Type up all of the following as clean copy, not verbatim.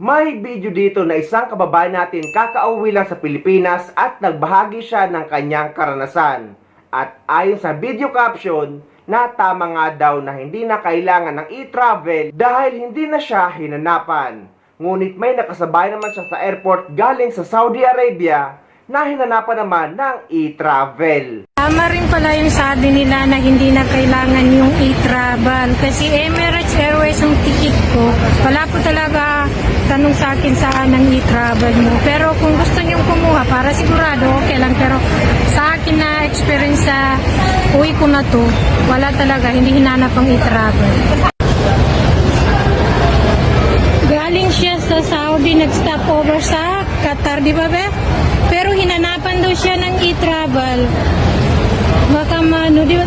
May video dito na isang kababayan natin kakauwi lang sa Pilipinas at nagbahagi siya ng kanyang karanasan. At ayon sa video caption, na tama nga daw na hindi na kailangan ng e-travel dahil hindi na siya hinanapan. Ngunit may nakasabay naman siya sa airport galing sa Saudi Arabia na hinanapan naman ng e-travel. Tama rin pala yung sabi nila na hindi na kailangan yung e-travel. Kasi Emirates Airways ang ticket ko. Wala po talaga tanong sa akin saan ang e-travel mo. Pero kung gusto nyong kumuha, para sigurado, okay lang. Pero sa akin na experience sa uwi ko na to, wala talaga, hindi hinanap ang e-travel. Galing siya sa Saudi, nag-stop over sa Qatar, di ba be? Pero hinanapan daw siya ng e-travel. Baka di ba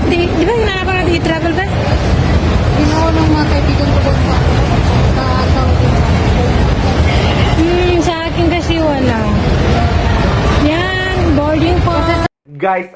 hinanapan ng e-travel ba? Ginawa ng mga kaibigan ko doon sa Saudi. Sa akin kasi wala. Yan, boarding po. Guys,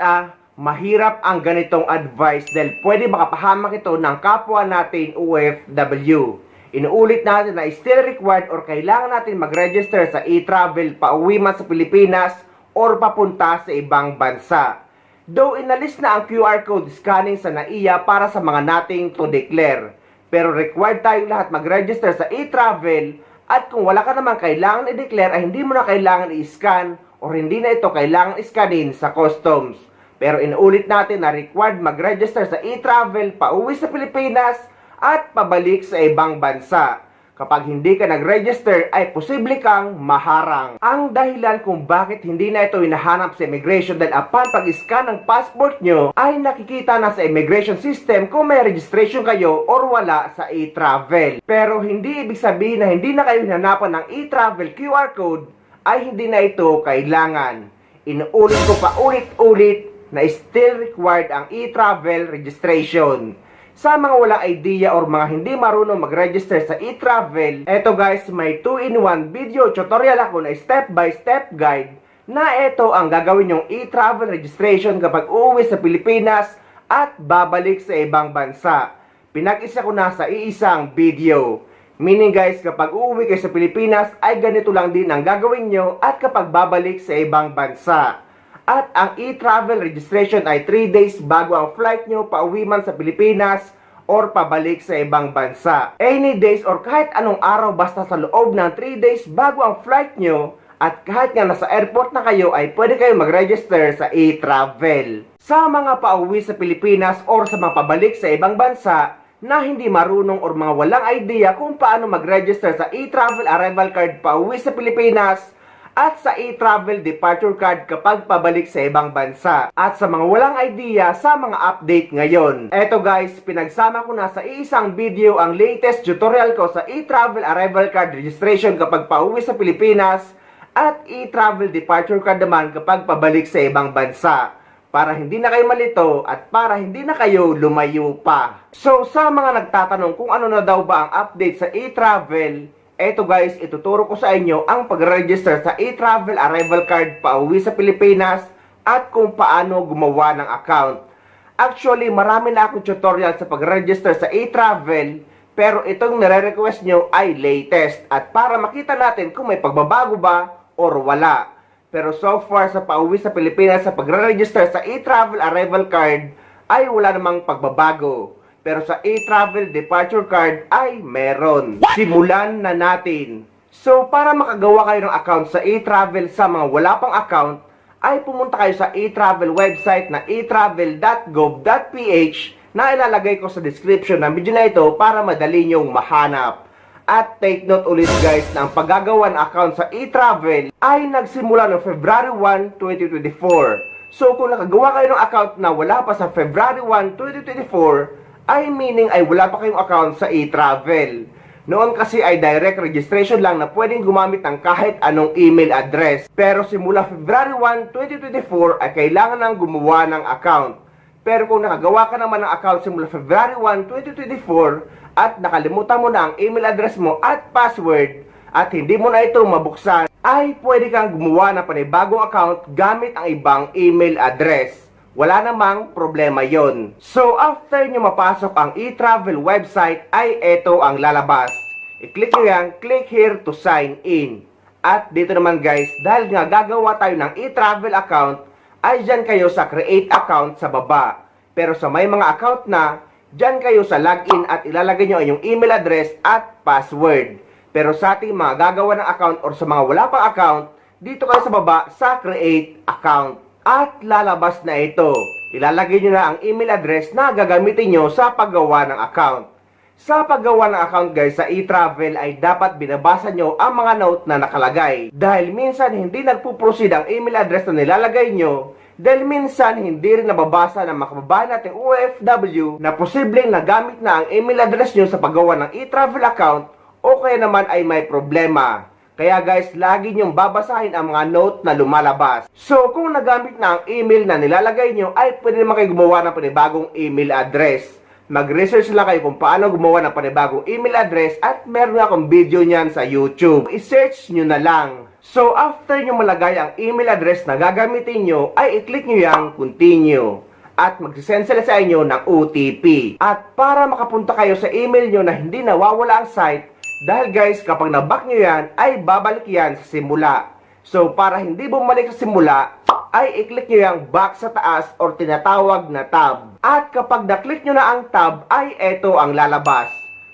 mahirap ang ganitong advice dahil pwede makapahamak ito ng kapwa natin OFW. Inuulit natin na still required or kailangan natin mag-register sa e-travel pauwi man sa Pilipinas or papunta sa ibang bansa. Though inalis na ang QR code scanning sa NAIA para sa mga nating to declare. Pero required tayong lahat mag-register sa e-travel at kung wala ka naman kailangan i-declare ay hindi mo na kailangan i-scan or hindi na ito kailangan i-scanin sa customs. Pero inuulit natin na required mag-register sa e-travel pauwi sa Pilipinas at pabalik sa ibang bansa. Kapag hindi ka nag-register ay posible kang maharang. Ang dahilan kung bakit hindi na ito hinahanap sa immigration dahil upon pag-scan ng passport nyo ay nakikita na sa immigration system kung may registration kayo or wala sa e-travel. Pero hindi ibig sabihin na hindi na kayo hinanapan ng e-travel QR code ay hindi na ito kailangan. Inuulit ko pa ulit-ulit na still required ang e-travel registration. Sa mga walang idea or mga hindi marunong mag-register sa e-travel, eto guys, may 2-in-1 video tutorial ako na step-by-step guide na ito ang gagawin yung e-travel registration kapag uuwi sa Pilipinas at babalik sa ibang bansa. Pinag-isa ko na sa iisang video. Meaning guys, kapag uuwi kayo sa Pilipinas ay ganito lang din ang gagawin nyo at kapag babalik sa ibang bansa. At ang e-travel registration ay 3 days bago ang flight nyo pauwi man sa Pilipinas or pabalik sa ibang bansa. Any days or kahit anong araw basta sa loob ng 3 days bago ang flight nyo at kahit nga nasa airport na kayo ay pwede kayo mag-register sa e-travel. Sa mga pauwi sa Pilipinas or sa mga pabalik sa ibang bansa na hindi marunong or mga walang idea kung paano mag-register sa e-travel arrival card pauwi sa Pilipinas at sa e-travel departure card kapag pabalik sa ibang bansa. At sa mga walang idea sa mga update ngayon. Eto guys, pinagsama ko na sa iisang video ang latest tutorial ko sa e-travel arrival card registration kapag pauwi sa Pilipinas at e-travel departure card naman kapag pabalik sa ibang bansa. Para hindi na kayo malito at para hindi na kayo lumayo pa. So sa mga nagtatanong kung ano na daw ba ang update sa e-travel, eto guys, ituturo ko sa inyo ang pag-register sa e-travel arrival card pauwi sa Pilipinas at kung paano gumawa ng account. Actually, marami na akong tutorial sa pag-register sa e-travel, pero itong nire-request nyo ay latest at para makita natin kung may pagbabago ba or wala. Pero so far sa pauwi sa Pilipinas sa pag-register sa e-travel arrival card ay wala namang pagbabago. Pero sa e-travel departure card ay meron. Simulan na natin. So para makagawa kayo ng account sa e-travel sa mga wala pang account, ay pumunta kayo sa e-travel website na e-travel.gov.ph na ilalagay ko sa description ng video na ito para madali nyong mahanap. At take note ulit guys na ang paggagawa ng account sa e-travel ay nagsimula noong February 1, 2024. So kung nakagawa kayo ng account na wala pa sa February 1, 2024, ay meaning ay wala pa kayong account sa e-travel. Noon kasi ay direct registration lang na pwedeng gumamit ng kahit anong email address. Pero simula February 1, 2024 ay kailangan nang gumawa ng account. Pero kung nakagawa ka naman ng account simula February 1, 2024 at nakalimutan mo na ang email address mo at password at hindi mo na ito mabuksan, ay pwede kang gumawa ng panibagong account gamit ang ibang email address. Wala namang problema yon. So after nyo mapasok ang e-travel website ay ito ang lalabas. I-click nyo yan, click here to sign in. At dito naman guys, dahil nga gagawa tayo ng e-travel account, ay dyan kayo sa create account sa baba. Pero sa may mga account na, dyan kayo sa login at ilalagay nyo yung email address at password. Pero sa ating mga gagawa ng account or sa mga wala pang account, dito kayo sa baba sa create account. At lalabas na ito. Ilalagay nyo na ang email address na gagamitin nyo sa paggawa ng account. Sa paggawa ng account guys sa e-travel ay dapat binabasa nyo ang mga note na nakalagay. Dahil minsan hindi nagpo-proceed ang email address na nilalagay nyo. Dahil minsan hindi rin nababasa ng makababayan nating OFW na posibleng nagamit na ang email address nyo sa paggawa ng e-travel account o kaya naman ay may problema. Kaya guys, lagi nyong babasahin ang mga note na lumalabas. So, kung nagamit na ang email na nilalagay nyo, ay pwede naman kayo gumawa ng panibagong email address. Mag-research lang kayo kung paano gumawa ng panibagong email address at meron akong video niyan sa YouTube. I-search nyo na lang. So, after nyo malagay ang email address na gagamitin nyo, ay i-click nyo yung continue. At magsisend sila sa inyo ng OTP. At para makapunta kayo sa email nyo na hindi nawawala ang site, dahil guys, kapag naback nyo yan, ay babalik yan sa simula. So, para hindi bumalik sa simula, ay i-click nyo yung back sa taas or tinatawag na tab. At kapag na-click nyo na ang tab, ay eto ang lalabas.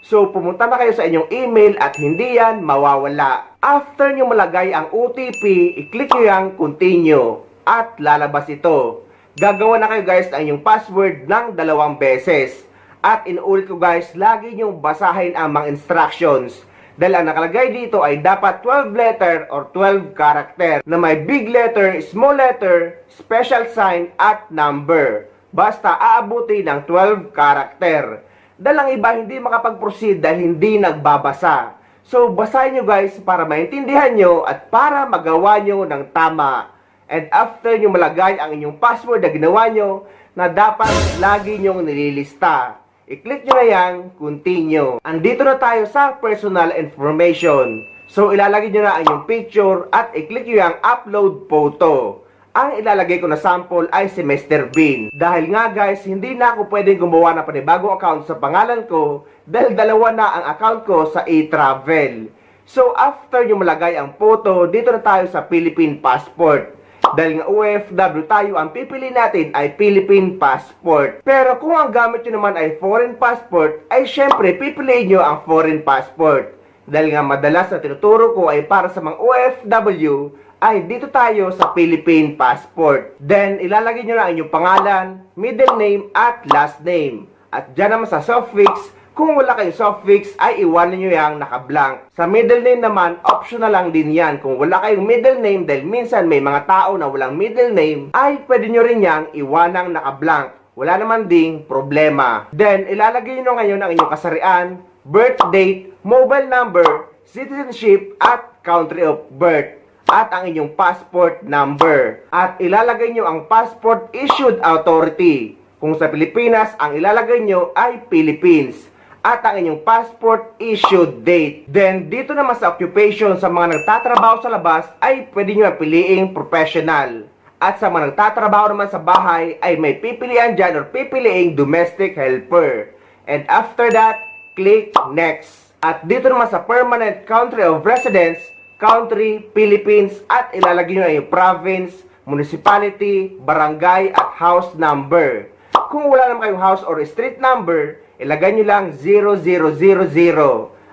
So, pumunta na kayo sa inyong email at hindi yan mawawala. After nyo malagay ang OTP, i-click nyo yung continue. At lalabas ito. Gagawa na kayo guys ng inyong password ng 2 beses. At inuulit ko guys, lagi nyong basahin ang mga instructions. Dahil ang nakalagay dito ay dapat 12 letter or 12 character na may big letter, small letter, special sign at number. Basta aabuti ng 12 character. Dahil ang iba hindi makapag-proceed dahil hindi nagbabasa. So basahin nyo guys para maintindihan nyo at para magawa nyo ng tama. And after nyo malagay ang inyong password na ginawa nyo, na dapat lagi nyong nililista. I-click nyo na yan, continue. Andito na tayo sa personal information. So, ilalagay nyo na ang inyong picture at i-click nyo yung upload photo. Ang ilalagay ko na sample ay si Mr. Bean. Dahil nga guys, hindi na ako pwedeng gumawa ng panibagong account sa pangalan ko dahil 2 na ang account ko sa e-travel. So, after nyo malagay ang photo, dito na tayo sa Philippine Passport. Dahil nga OFW tayo, ang pipili natin ay Philippine Passport. Pero kung ang gamit nyo naman ay Foreign Passport, ay syempre pipiliin nyo ang Foreign Passport. Dahil nga madalas na tinuturo ko ay para sa mga OFW, ay dito tayo sa Philippine Passport. Then ilalagay nyo na ang inyong pangalan, middle name at last name. At dyan naman sa suffix, kung wala kayong suffix, ay iwanan nyo yung naka-blank. Sa middle name naman, optional lang din yan. Kung wala kayong middle name, dahil minsan may mga tao na walang middle name, ay pwede nyo rin yang iwanang naka-blank. Wala naman ding problema. Then, ilalagay nyo ngayon ang inyong kasarian, birth date, mobile number, citizenship, at country of birth. At ang inyong passport number. At ilalagay nyo ang passport issued authority. Kung sa Pilipinas, ang ilalagay nyo ay Philippines. At ang inyong passport issued date. Then, dito naman sa occupation sa mga nagtatrabaho sa labas ay pwede nyo piliing professional. At sa mga nagtatrabaho naman sa bahay ay may pipilian dyan or pipiliing domestic helper. And after that, click next. At dito naman sa permanent country of residence, country, Philippines, at ilalagay nyo yung province, municipality, barangay, at house number. Kung wala naman kayong house or street number, ilagay nyo lang 0000.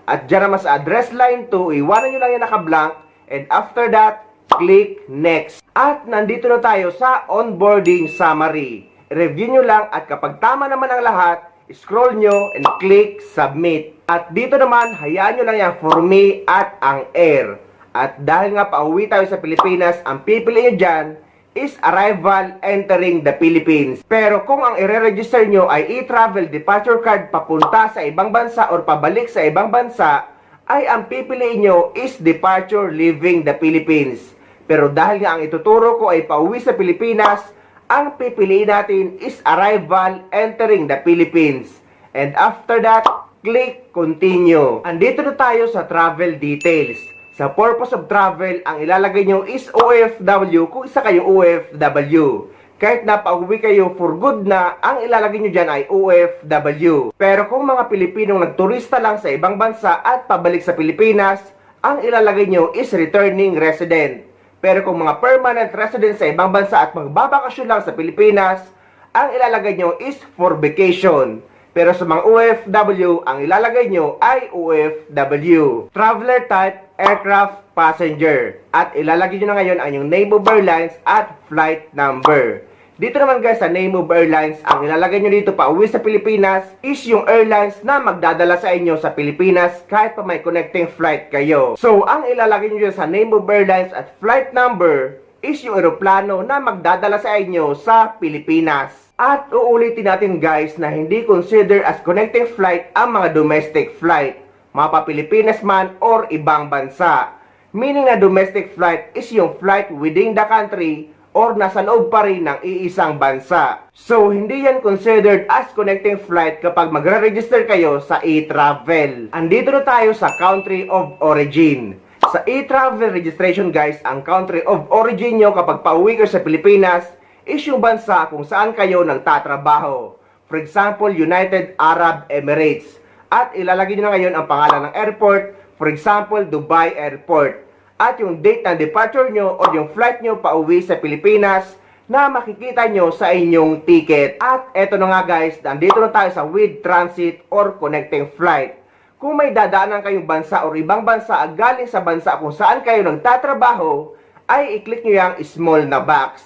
At dyan naman sa address line 2, iwanan nyo lang yung naka-blank. And after that, click next. At nandito na tayo sa onboarding summary. Review nyo lang at kapag tama naman ang lahat, scroll nyo and click submit. At dito naman, hayaan nyo lang yung for me at ang air. At dahil nga pauwi tayo sa Pilipinas, ang pipili nyo dyan is arrival entering the Philippines. Pero kung ang i-register nyo ay e-travel departure card papunta sa ibang bansa or pabalik sa ibang bansa, ay ang pipiliin nyo is departure leaving the Philippines. Pero dahil nga ang ituturo ko ay pauwi sa Pilipinas, ang pipiliin natin is arrival entering the Philippines. And after that, click continue. Andito na tayo sa travel details. Sa purpose of travel, ang ilalagay nyo is OFW kung isa kayong OFW. kahit napauwi kayo for good na, ang ilalagay nyo dyan ay OFW. Pero kung mga Pilipinong nagturista lang sa ibang bansa at pabalik sa Pilipinas, ang ilalagay nyo is returning resident. Pero kung mga permanent resident sa ibang bansa at magbabakasyon lang sa Pilipinas, ang ilalagay nyo is for vacation. Pero sa mga OFW, ang ilalagay nyo ay OFW. Traveler type, aircraft passenger. At ilalagay nyo na ngayon ang yung name of airlines at flight number. Dito naman guys sa name of airlines, ang ilalagay nyo dito pa uwi sa Pilipinas is yung airlines na magdadala sa inyo sa Pilipinas kahit pa may connecting flight kayo. So, ang ilalagay nyo dyan sa name of airlines at flight number is yung eroplano na magdadala sa inyo sa Pilipinas. At uulitin natin guys na hindi consider as connecting flight ang mga domestic flight, mga Pilipinas man or ibang bansa. Meaning na domestic flight is yung flight within the country or nasa loob pa rin ng iisang bansa. So, hindi yan considered as connecting flight kapag magre-register kayo sa e-travel. Andito na tayo sa country of origin. Sa e-travel registration guys, ang country of origin nyo kapag pauwi kayo sa Pilipinas is yung bansa kung saan kayo nagtatrabaho. For example, United Arab Emirates. At ilalagay nyo na ngayon ang pangalan ng airport, for example, Dubai Airport. At yung date ng departure nyo o yung flight nyo pauwi sa Pilipinas na makikita nyo sa inyong ticket. At eto na nga guys, nandito na tayo sa with transit or connecting flight. Kung may dadaanan kayong bansa o ibang bansa galing sa bansa kung saan kayo nagtatrabaho, ay i-click nyo yung small na box.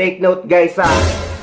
Take note guys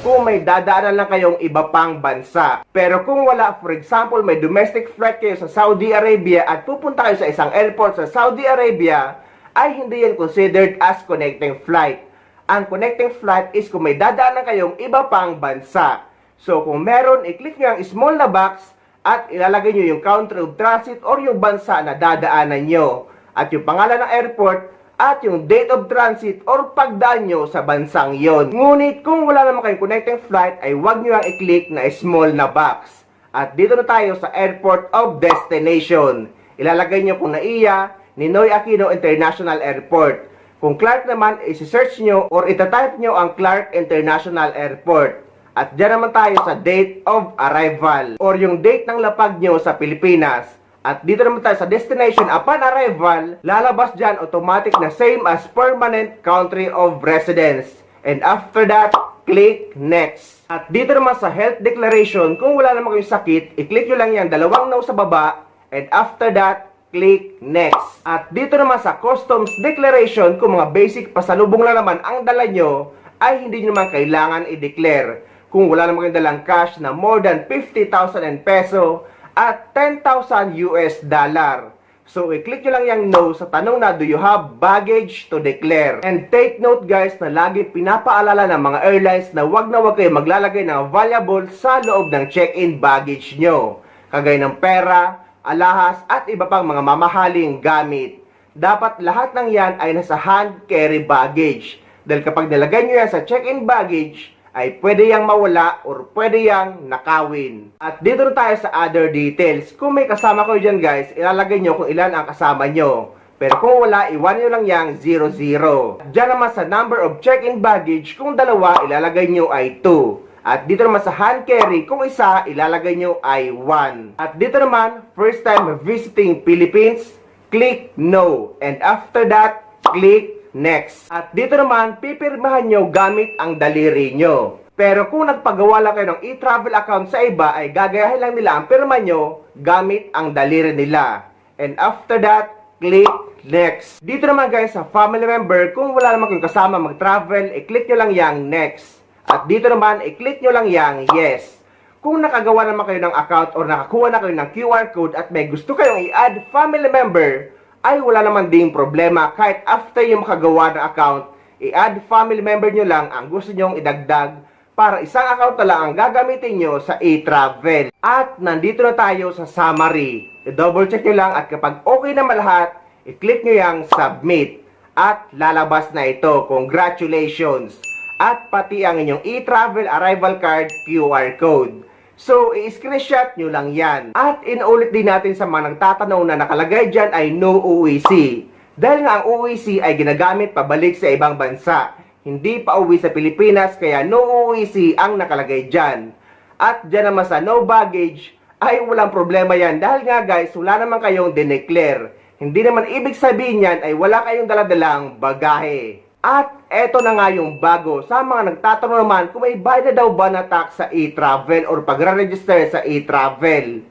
kung may dadaanan lang kayong iba pang bansa. Pero kung wala, for example, may domestic flight kayo sa Saudi Arabia at pupunta kayo sa isang airport sa Saudi Arabia, ay hindi yan considered as connecting flight. Ang connecting flight is kung may dadaanan kayong iba pang bansa. So kung meron, i-click nyo ang small na box at ilalagay nyo yung country of transit or yung bansa na dadaanan nyo. At yung pangalan ng airport at yung date of transit or pagdaan nyo sa bansang yon. Ngunit kung wala naman kayong connecting flight, ay huwag nyo ang i-click na small na box. At dito na tayo sa airport of destination. Ilalagay nyo kung naiya, Ninoy Aquino International Airport. Kung Clark naman, isi-search nyo or itatype nyo ang Clark International Airport. At dyan naman tayo sa date of arrival or yung date ng lapag nyo sa Pilipinas. At dito naman tayo sa destination upon arrival, lalabas dyan automatic na same as permanent country of residence. And after that, click next. At dito naman sa health declaration, kung wala naman kayong sakit, i-click nyo lang yan dalawang no sa baba. And after that, click next. At dito naman sa customs declaration, kung mga basic pasalubong lang naman ang dala nyo, ay hindi nyo naman kailangan i-declare. Kung wala naman kayong dalang cash na more than 50,000 peso at 10,000 US dollar. So, i-click nyo lang yung no sa tanong na, do you have baggage to declare? And take note guys na lagi pinapaalala ng mga airlines na wag kayo maglalagay ng valuable sa loob ng check-in baggage nyo. Kagaya ng pera, alahas at iba pang mga mamahaling gamit. Dapat lahat ng yan ay nasa hand carry baggage. Dahil kapag nilagay nyo yan sa check-in baggage, ay pwede yang mawala or pwede yang nakawin. At dito na tayo sa other details. Kung may kasama kayo dyan guys, ilalagay nyo kung ilan ang kasama nyo. Pero kung wala, iwan nyo lang yang 00. Diyan naman sa number of check-in baggage, kung dalawa, ilalagay nyo ay 2. At dito naman sa hand carry, kung isa, ilalagay nyo ay 1. At dito naman, first time visiting Philippines, click no. And after that, click next. At dito naman, pipirmahan nyo gamit ang daliri nyo. Pero kung nagpagawa lang kayo ng e-travel account sa iba, ay gagayahin lang nila ang pirma nyo gamit ang daliri nila. And after that, click next. Dito naman guys, sa family member, kung wala naman kayong kasama mag-travel, i-click nyo lang yang next. At dito naman, i-click nyo lang yang yes. Kung nakagawa naman kayo ng account or nakakuha na kayo ng QR code at may gusto kayong i-add family member, ay wala naman ding problema. Kahit after yung makagawa ng account, i-add family member nyo lang ang gusto nyong idagdag para isang account na lang ang gagamitin nyo sa e-travel. At nandito na tayo sa summary. I-double check nyo lang at kapag okay naman lahat, i-click nyo yung submit. At lalabas na ito. Congratulations! At pati ang inyong e-travel arrival card QR code. So, i-screenshot nyo lang yan. At inulit din natin sa mga nagtatanong na nakalagay dyan ay no UEC. Dahil nga ang UEC ay ginagamit pabalik sa ibang bansa. hindi pa uwi sa Pilipinas kaya no OEC ang nakalagay dyan. At dyan naman sa no baggage ay walang problema yan dahil nga guys, wala naman kayong dineclare. Hindi naman ibig sabihin yan ay wala kayong daladalang bagahe. At eto na nga yung bago sa mga nagtatanong naman kung may bayad na daw ba na tax sa e-travel or pagre-register sa e-travel.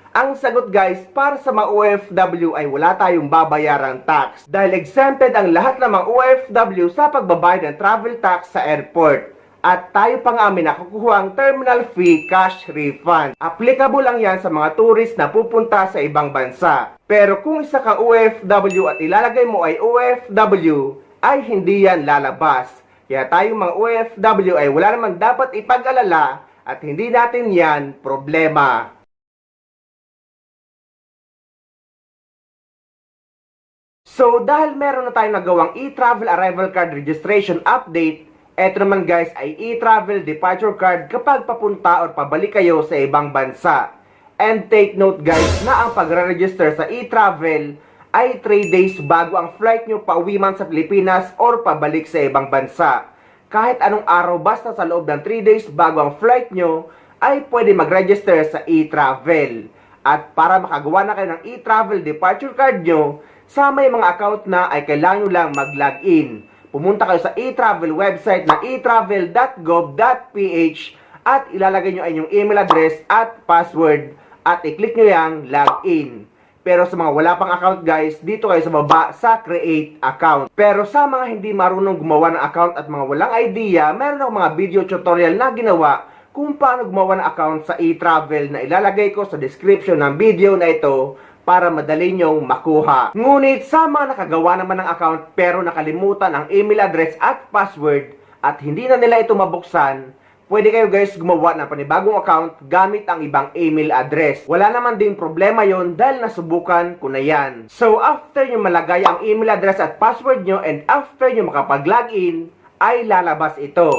Ang sagot guys, para sa mga OFW ay wala tayong babayarang tax dahil exempted ang lahat ng mga OFW sa pagbabayad ng travel tax sa airport. At tayo pa nga may nakukuha ang terminal fee cash refund. Applicable lang yan sa mga tourist na pupunta sa ibang bansa. Pero kung isa kang OFW at ilalagay mo ay OFW, ay hindi yan lalabas. Kaya tayong mga OFW ay wala namang dapat ipag-alala at hindi natin yan problema. So dahil meron na tayong nagawang e-travel arrival card registration update, eto naman guys ay e-travel departure card kapag papunta or pabalik kayo sa ibang bansa. And take note guys na ang pagre-register sa e-travel ay 3 days bago ang flight nyo pauwi man sa Pilipinas or pabalik sa ibang bansa. Kahit anong araw basta sa loob ng 3 days bago ang flight nyo ay pwede mag-register sa e-travel. At para makagawa na kayo ng e-travel departure card nyo, sa may mga account na ay kailangan nyo lang mag-login. Pumunta kayo sa e-travel website na etravel.gov.ph at ilalagay nyo ay inyong email address at password at i-click nyo yung login. Pero sa mga wala pang account guys, dito kayo sa baba sa create account. Pero sa mga hindi marunong gumawa ng account at mga walang idea, meron akong mga video tutorial na ginawa kung paano gumawa ng account sa e-travel na ilalagay ko sa description ng video na ito para madali nyong makuha. Ngunit sa mga nakagawa naman ng account pero nakalimutan ang email address at password at hindi na nila ito mabuksan, pwede kayo guys gumawa ng panibagong account gamit ang ibang email address. Wala naman ding problema yon dahil nasubukan ko na yan. So after nyo malagay ang email address at password nyo and after nyo makapag-login, ay lalabas ito.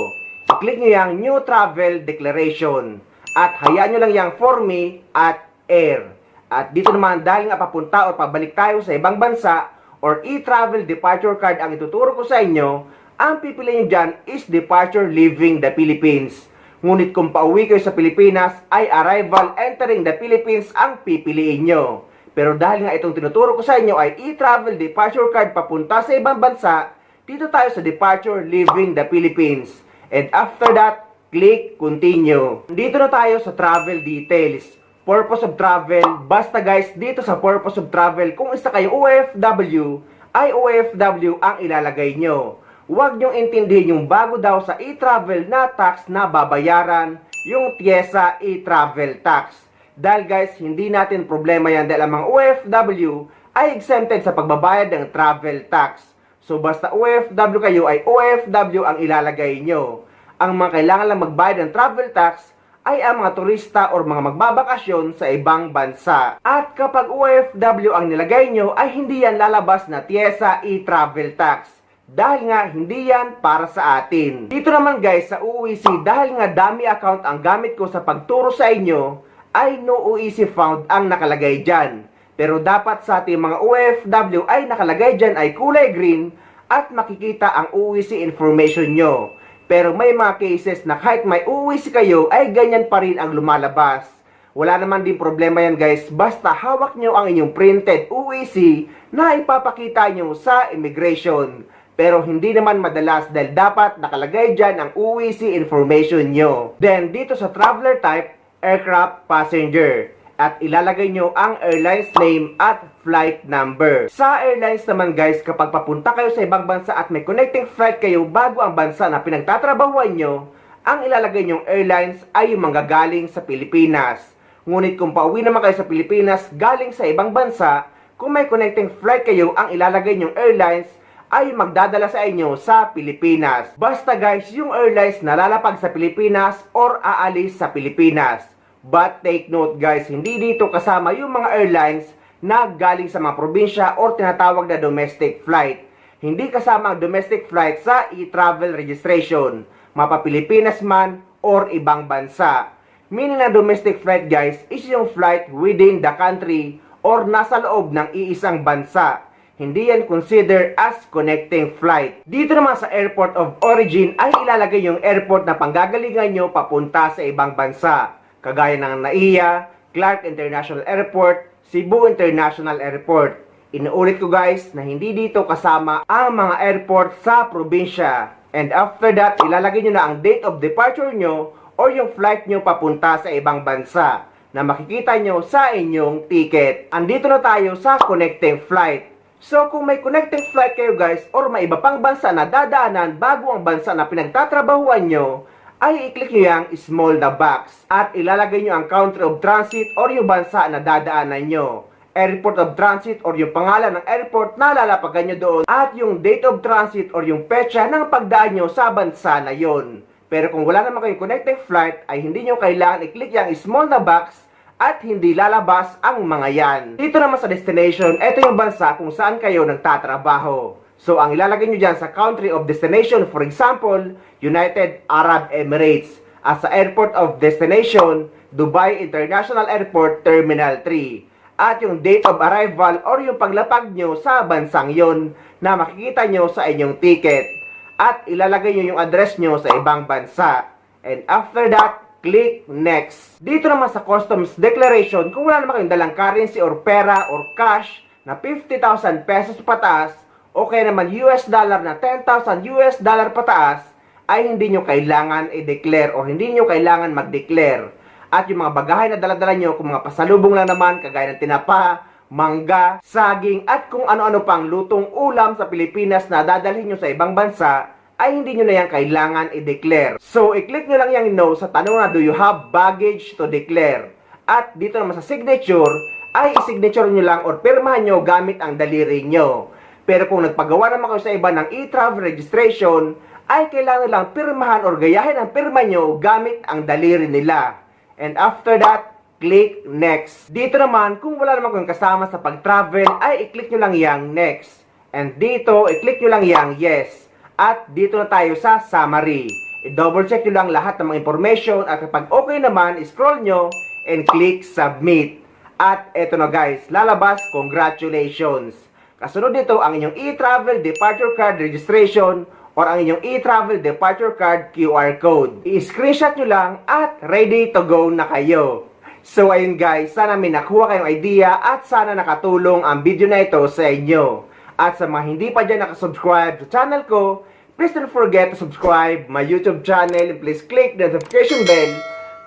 I-click nyo yung New Travel Declaration at hayaan nyo lang yung For Me at Air. At dito naman dahil nga papunta o pabalik tayo sa ibang bansa or e-travel departure card ang ituturo ko sa inyo, ang pipiliin nyo dyan is departure leaving the Philippines. Ngunit kung pauwi kayo sa Pilipinas ay arrival entering the Philippines ang pipiliin nyo. Pero dahil nga itong tinuturo ko sa inyo ay e-travel departure card papunta sa ibang bansa, dito tayo sa departure leaving the Philippines. And after that, click continue. Dito na tayo sa travel details. Purpose of travel, basta guys, dito sa purpose of travel, kung isa kayo OFW, ay OFW ang ilalagay nyo. Huwag nyong intindihin yung bago daw sa e-travel na tax na babayaran, yung TIESA e-travel tax. Dahil guys, hindi natin problema yan dahil ang mga OFW ay exempted sa pagbabayad ng travel tax. So basta OFW kayo ay OFW ang ilalagay nyo. Ang mga kailangan lang magbayad ng travel tax ay ang mga turista or mga magbabakasyon sa ibang bansa. At kapag OFW ang nilagay nyo ay hindi yan lalabas na TIESA e-travel tax. Dahil nga hindi yan para sa atin. Dito naman guys sa OEC, dahil nga dami account ang gamit ko sa pagturo sa inyo, ay no OEC found ang nakalagay dyan. Pero dapat sa ating mga OFW ay nakalagay dyan ay kulay green at makikita ang OEC information nyo. Pero may mga cases na kahit may OEC kayo ay ganyan pa rin ang lumalabas. Wala naman din problema yan guys, basta hawak nyo ang inyong printed OEC na ipapakita nyo sa immigration. Pero hindi naman madalas dahil dapat nakalagay dyan ang OEC information nyo. Then dito sa traveler type, aircraft passenger. At ilalagay nyo ang airline's name at flight number. Sa airlines naman guys, kapag papunta kayo sa ibang bansa at may connecting flight kayo bago ang bansa na pinagtatrabahuan nyo, ang ilalagay nyong airlines ay yung manggagaling sa Pilipinas. Ngunit kung pauwi naman kayo sa Pilipinas galing sa ibang bansa, kung may connecting flight kayo, ang ilalagay nyong airlines ay magdadala sa inyo sa Pilipinas. Basta guys, yung airlines na lalapag sa Pilipinas or aalis sa Pilipinas. But take note guys, hindi dito kasama yung mga airlines na galing sa mga probinsya or tinatawag na domestic flight. Hindi kasama ang domestic flight sa e-travel registration, mapa-Pilipinas man or ibang bansa. Meaning na domestic flight guys is yung flight within the country or nasa loob ng iisang bansa. hindi yan considered as connecting flight. Dito naman sa airport of origin ay ilalagay yung airport na panggagalingan nyo papunta sa ibang bansa. Kagaya ng NAIA, Clark International Airport, Cebu International Airport. Inuulit ko guys na hindi dito kasama ang mga airport sa probinsya. And after that, ilalagay nyo na ang date of departure nyo or yung flight nyo papunta sa ibang bansa na makikita nyo sa inyong ticket. Andito na tayo sa connecting flight. So kung may connecting flight kayo guys or may iba pang bansa na dadaanan bago ang bansa na pinagtatrabahuan nyo, ay i-click nyo yung small na box at ilalagay nyo ang country of transit or yung bansa na dadaanan nyo. Airport of transit or yung pangalan ng airport na lalapagan nyo doon at yung date of transit or yung petsa ng pagdaan nyo sa bansa na yon. Pero kung wala naman kayong connecting flight ay hindi nyo kailangan i-click yung small na box at hindi lalabas ang mga yan. Dito naman sa destination, ito yung bansa kung saan kayo nagtatrabaho. So, ang ilalagay nyo dyan sa country of destination, for example, United Arab Emirates. As sa airport of destination, Dubai International Airport Terminal 3. At yung date of arrival or yung paglapag nyo sa bansang yon na makikita nyo sa inyong ticket. At ilalagay nyo yung address nyo sa ibang bansa. And after that, click next. Dito naman sa customs declaration, kung wala naman kayong dalang currency or pera or cash na 50,000 pesos pataas o kaya naman US dollar na 10,000 US dollar pataas, ay hindi nyo kailangan i-declare o hindi nyo kailangan mag-declare. At yung mga bagahe na daladala nyo, kung mga pasalubong lang naman, kagaya ng tinapa, mangga, saging, at kung ano-ano pang lutong ulam sa Pilipinas na dadalhin nyo sa ibang bansa, ay hindi nyo na yan kailangan i-declare. So, i-click nyo lang yung no sa tanong na, do you have baggage to declare? At dito naman sa signature, ay i-signature nyo lang or pirmahan nyo gamit ang daliri nyo. Pero kung nagpagawa naman kayo sa iba ng e-travel registration, ay kailangan lang pirmahan or gayahin ang pirma nyo gamit ang daliri nila. And after that, click next. Dito naman, kung wala naman kayong kasama sa pag-travel, ay i-click nyo lang yung next. And dito, i-click nyo lang yung yes. At dito na tayo sa summary. I-double check nyo lang lahat ng mga information at kapag okay naman, scroll nyo and click submit. At eto na guys, lalabas, congratulations. Kasunod dito ang inyong e-travel departure card registration or ang inyong e-travel departure card QR code. I-screenshot nyo lang at ready to go na kayo. So ayun guys, sana may nakuha kayong idea at sana nakatulong ang video na ito sa inyo. At sa mga hindi pa dyan nakasubscribe sa channel ko, please don't forget to subscribe my YouTube channel and please click the notification bell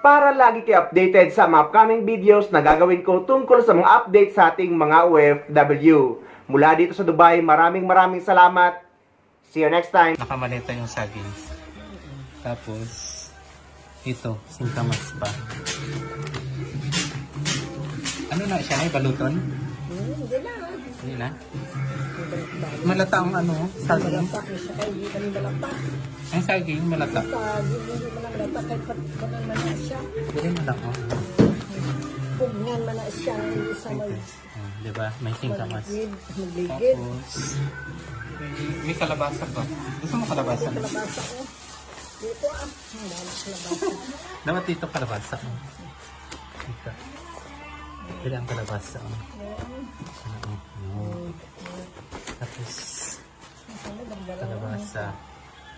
para lagi kayo updated sa mga upcoming videos na gagawin ko tungkol sa mga updates sa ating mga OFW. Mula dito sa Dubai, maraming salamat. See you next time. Nakamaleta yung saging. Tapos, ito, singkamas pa. Ano na siya? Ay, baluton? Hindi na. Malata ang ano, saging. Ang saging, malata. Hindi malata. Pugnan man na siya sa may Diba? May singkamas. magligid. Tapos, may kalabasa pa. Gusto mo kalabasa? Kalabasa ko. Dito kalabasa. Dapat dito kalabasa. Dito. Pili ang kalabasa. Tapos, kalabasa.